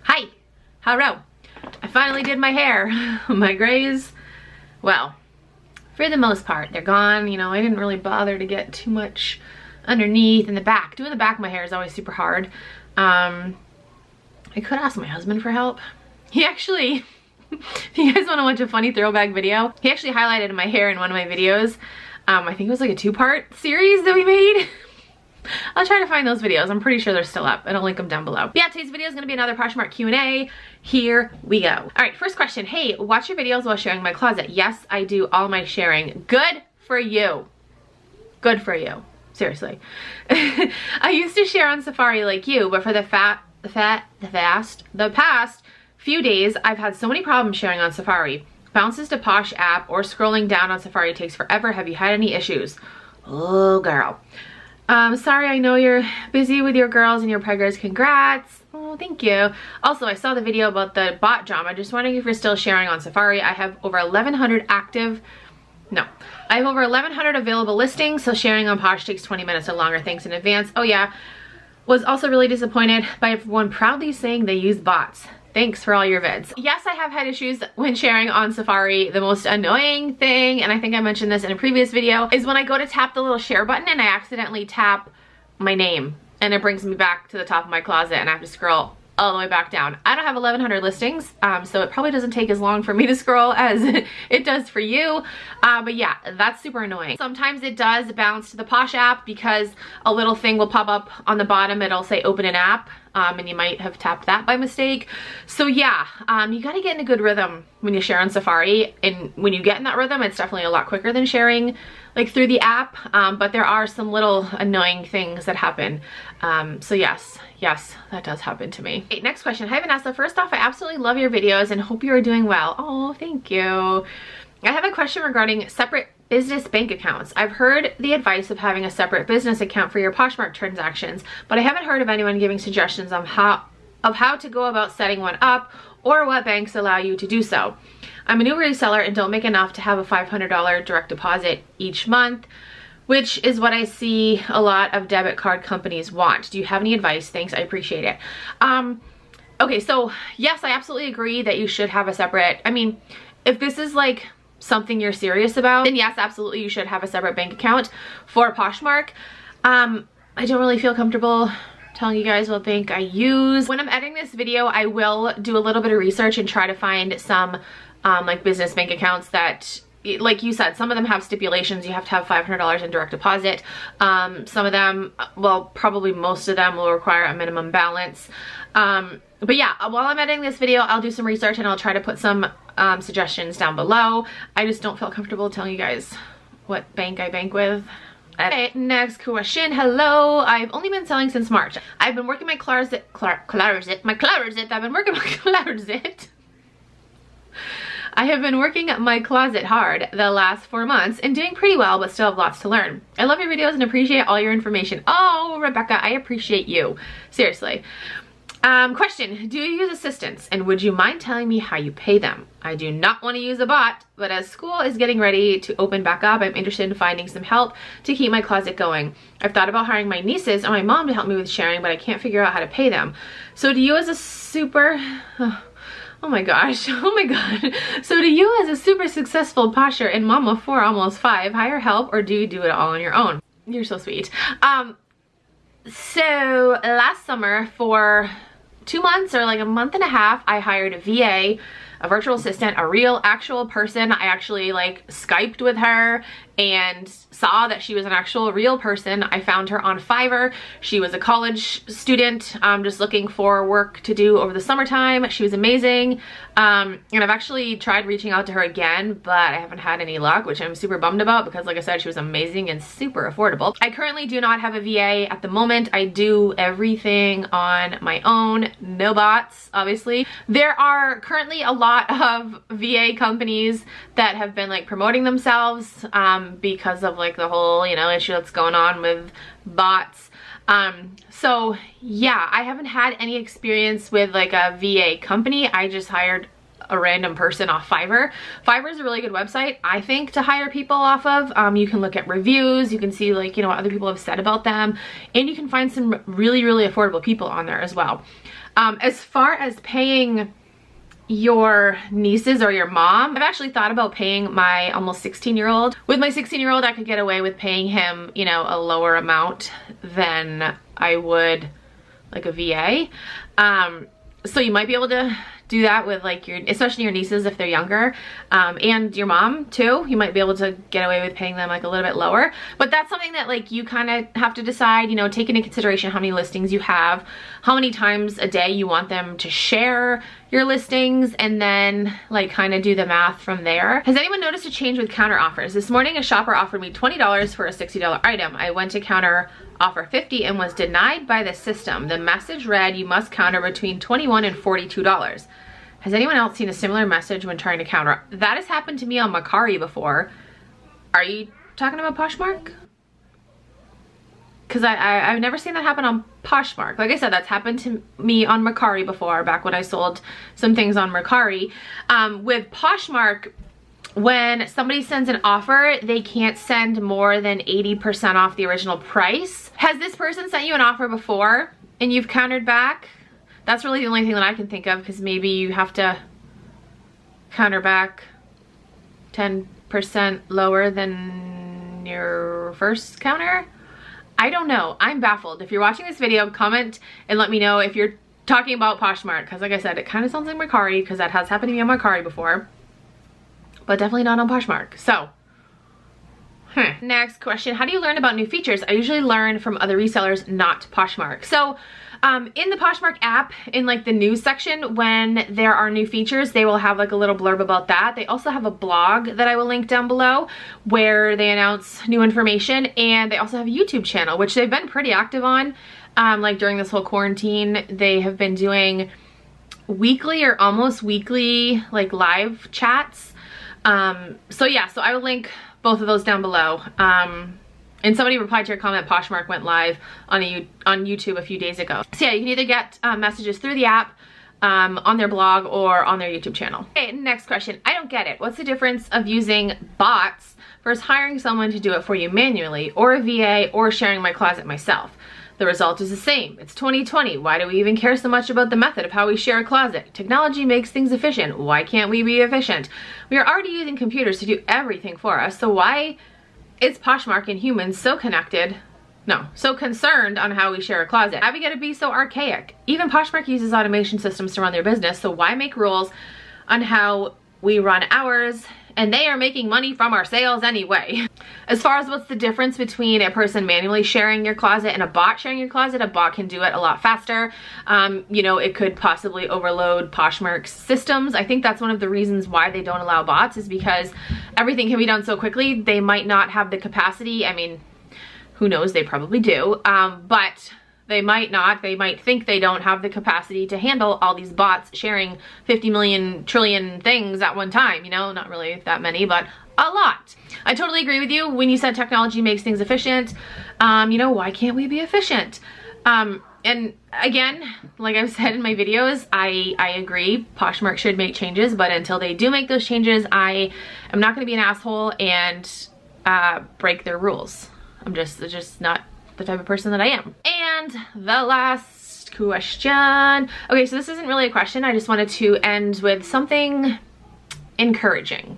Hi, hello. I finally did my hair. My grays, well, for the most part, they're gone. You know, I didn't really bother to get too much underneath and the back. Doing the back of my hair is always super hard. I could ask my husband for help. He actually, if you guys want to watch a funny throwback video, he actually highlighted my hair in one of my videos. I think it was like a 2-part series that we made. I'll try to find those videos. I'm pretty sure they're still up, and I'll link them down below. But yeah, today's video is going to be another Poshmark Q&A. Here we go. All right, first question. Hey, watch your videos while sharing my closet. Yes, I do all my sharing. Good for you. Good for you. Seriously. I used to share on Safari like you, but for the past few days, I've had so many problems sharing on Safari. Bounces to Posh app or scrolling down on Safari takes forever. Have you had any issues? Oh, girl. Sorry, I know you're busy with your girls and your preggers. Congrats. Oh, thank you. Also, I saw the video about the bot drama. Just wondering if you're still sharing on Safari. I have over 1,100 active. No, I have over 1,100 available listings, so sharing on Posh takes 20 minutes or longer. Thanks in advance. Oh yeah, was also really disappointed by everyone proudly saying they use bots. Thanks for all your vids. Yes, I have had issues when sharing on Safari. The most annoying thing, and I think I mentioned this in a previous video, is when I go to tap the little share button and I accidentally tap my name and it brings me back to the top of my closet and I have to scroll all the way back down. I don't have 1,100 listings, so it probably doesn't take as long for me to scroll as it does for you. But yeah, that's super annoying. Sometimes it does bounce to the Posh app because a little thing will pop up on the bottom. It'll say open an app, and you might have tapped that by mistake. So yeah, you gotta get in a good rhythm when you share on Safari. And when you get in that rhythm, it's definitely a lot quicker than sharing like through the app. But there are some little annoying things that happen. So yes, that does happen to me. Okay, next question. Hi Vanessa, first off, I absolutely love your videos and hope you are doing well. Oh, thank you. I have a question regarding separate business bank accounts. I've heard the advice of having a separate business account for your Poshmark transactions, but I haven't heard of anyone giving suggestions on how to go about setting one up or what banks allow you to do so. I'm a new reseller and don't make enough to have a $500 direct deposit each month, which is what I see a lot of debit card companies want. Do you have any advice? Thanks, I appreciate it. Okay, so yes, I absolutely agree that you should have a separate, I mean, if this is like something you're serious about, then yes, absolutely you should have a separate bank account for Poshmark. I don't really feel comfortable telling you guys what bank I use. When I'm editing this video, I will do a little bit of research and try to find some like business bank accounts that, like you said, some of them have stipulations. You have to have $500 in direct deposit. Some of them, well, probably most of them will require a minimum balance. But yeah, while I'm editing this video, I'll do some research and I'll try to put some suggestions down below. I just don't feel comfortable telling you guys what bank I bank with. Okay, next question. Hello, I've only been selling since March. I've been working my closet. I have been working my closet hard the last 4 months and doing pretty well, but still have lots to learn. I love your videos and appreciate all your information. Oh, Rebecca, I appreciate you. Seriously. Question, do you use assistants and would you mind telling me how you pay them? I do not want to use a bot, but as school is getting ready to open back up, I'm interested in finding some help to keep my closet going. I've thought about hiring my nieces or my mom to help me with sharing, but I can't figure out how to pay them. So do you as a super... Oh my gosh, oh my god. So do you as a super successful posher and mom of 4, almost 5, hire help or do you do it all on your own? You're so sweet. So last summer for 2 months or like a month and a half, I hired a VA, a virtual assistant, a real actual person. I actually like Skyped with her and saw that she was an actual real person. I found her on Fiverr. She was a college student just looking for work to do over the summertime. She was amazing. And I've actually tried reaching out to her again, but I haven't had any luck, which I'm super bummed about because like I said, she was amazing and super affordable. I currently do not have a VA at the moment. I do everything on my own, no bots, obviously. There are currently a lot of VA companies that have been like promoting themselves because of like the whole, you know, issue that's going on with bots. So yeah, I haven't had any experience with like a VA company. I just hired a random person off Fiverr. Fiverr is a really good website, I think, to hire people off of. You can look at reviews, you can see like, you know, what other people have said about them, and you can find some really, really affordable people on there as well. As far as paying your nieces or your mom, I've actually thought about paying my almost 16-year-old. With my 16-year-old, I could get away with paying him, you know, a lower amount than I would like a VA. So you might be able to do that with like especially your nieces if they're younger, and your mom too. You might be able to get away with paying them like a little bit lower, but that's something that like you kind of have to decide, you know, take into consideration how many listings you have, how many times a day you want them to share your listings, and then like kind of do the math from there. Has anyone noticed a change with counter offers? This morning a shopper offered me $20 for a $60 item. I went to counter offer $50 and was denied by the system. The message read, you must counter between $21 and $42. Has anyone else seen a similar message when trying to counter? That has happened to me on Mercari before. Are you talking about Poshmark? Because I've never seen that happen on Poshmark. Like I said, that's happened to me on Mercari before, back when I sold some things on Mercari. With Poshmark, when somebody sends an offer, they can't send more than 80% off the original price. Has this person sent you an offer before and you've countered back? That's really the only thing that I can think of, because maybe you have to counter back 10% lower than your first counter. I don't know. I'm baffled. If you're watching this video, comment and let me know if you're talking about Poshmark, because like I said, it kind of sounds like Mercari, because that has happened to me on Mercari before, but definitely not on Poshmark. So next question, how do you learn about new features? I usually learn from other resellers, not Poshmark. So in the Poshmark app, in like the news section, when there are new features, they will have like a little blurb about that. They also have a blog that I will link down below where they announce new information, and they also have a YouTube channel, which they've been pretty active on. Like during this whole quarantine, they have been doing weekly or almost weekly like live chats. So yeah, so I will link both of those down below. And somebody replied to your comment, Poshmark went live on YouTube a few days ago. So yeah, you can either get messages through the app, on their blog, or on their YouTube channel. Okay, next question. I don't get it. What's the difference of using bots versus hiring someone to do it for you manually, or a VA, or sharing my closet myself? The result is the same. It's 2020. Why do we even care so much about the method of how we share a closet? Technology makes things efficient. Why can't we be efficient? We are already using computers to do everything for us, so why is Poshmark and humans so connected? No, so concerned on how we share a closet. Why we gotta be so archaic? Even Poshmark uses automation systems to run their business, so why make rules on how we run ours? And they are making money from our sales anyway. As far as what's the difference between a person manually sharing your closet and a bot sharing your closet, a bot can do it a lot faster. You know, it could possibly overload Poshmark's systems. I think that's one of the reasons why they don't allow bots, is because everything can be done so quickly. They might not have the capacity. I mean, who knows, they probably do, but they might not. They might think they don't have the capacity to handle all these bots sharing 50 million trillion things at one time, you know, not really that many, but a lot. I totally agree with you when you said technology makes things efficient. You know, why can't we be efficient? And again, like I've said in my videos, I agree Poshmark should make changes, but until they do make those changes, I am not gonna be an asshole and break their rules. I'm just not the type of person that I am. And the last question. Okay, so this isn't really a question. I just wanted to end with something encouraging.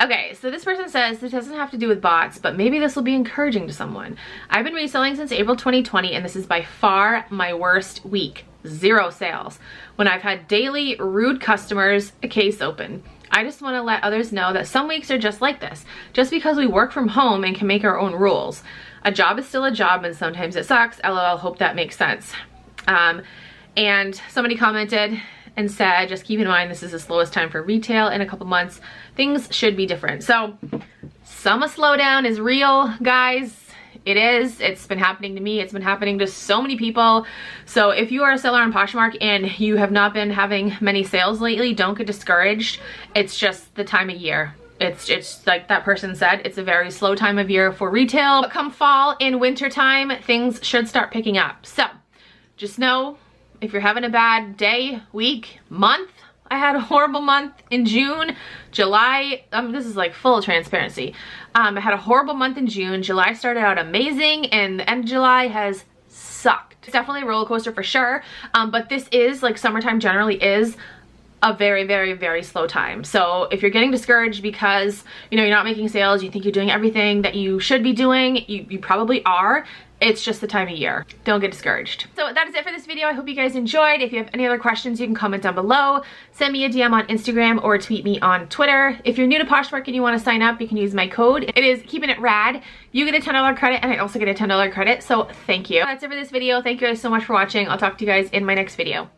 Okay, so this person says, this doesn't have to do with bots, but maybe this will be encouraging to someone. I've been reselling since April 2020, and this is by far my worst week. 0 sales. When I've had daily rude customers, a case open. I just want to let others know that some weeks are just like this, just because we work from home and can make our own rules. A job is still a job, and sometimes it sucks. LOL, hope that makes sense. And somebody commented and said, just keep in mind, this is the slowest time for retail in a couple months. Things should be different. So summer slowdown is real, guys. It is. It's been happening to me. It's been happening to so many people. So if you are a seller on Poshmark and you have not been having many sales lately, don't get discouraged. It's just the time of year. It's like that person said, it's a very slow time of year for retail. But come fall and winter time, things should start picking up. So just know, if you're having a bad day, week, month, I had a horrible month in June. July, this is like full transparency. I had a horrible month in June. July started out amazing, and the end of July has sucked. It's definitely a roller coaster for sure, but this is, like, summertime generally is a very, very, very slow time. So if you're getting discouraged because, you know, you're not making sales, you think you're doing everything that you should be doing, you probably are. It's just the time of year. Don't get discouraged. So that is it for this video. I hope you guys enjoyed. If you have any other questions, you can comment down below. Send me a DM on Instagram or tweet me on Twitter. If you're new to Poshmark and you want to sign up, you can use my code. It is Keepin' It Rad. You get a $10 credit and I also get a $10 credit. So thank you. That's it for this video. Thank you guys so much for watching. I'll talk to you guys in my next video.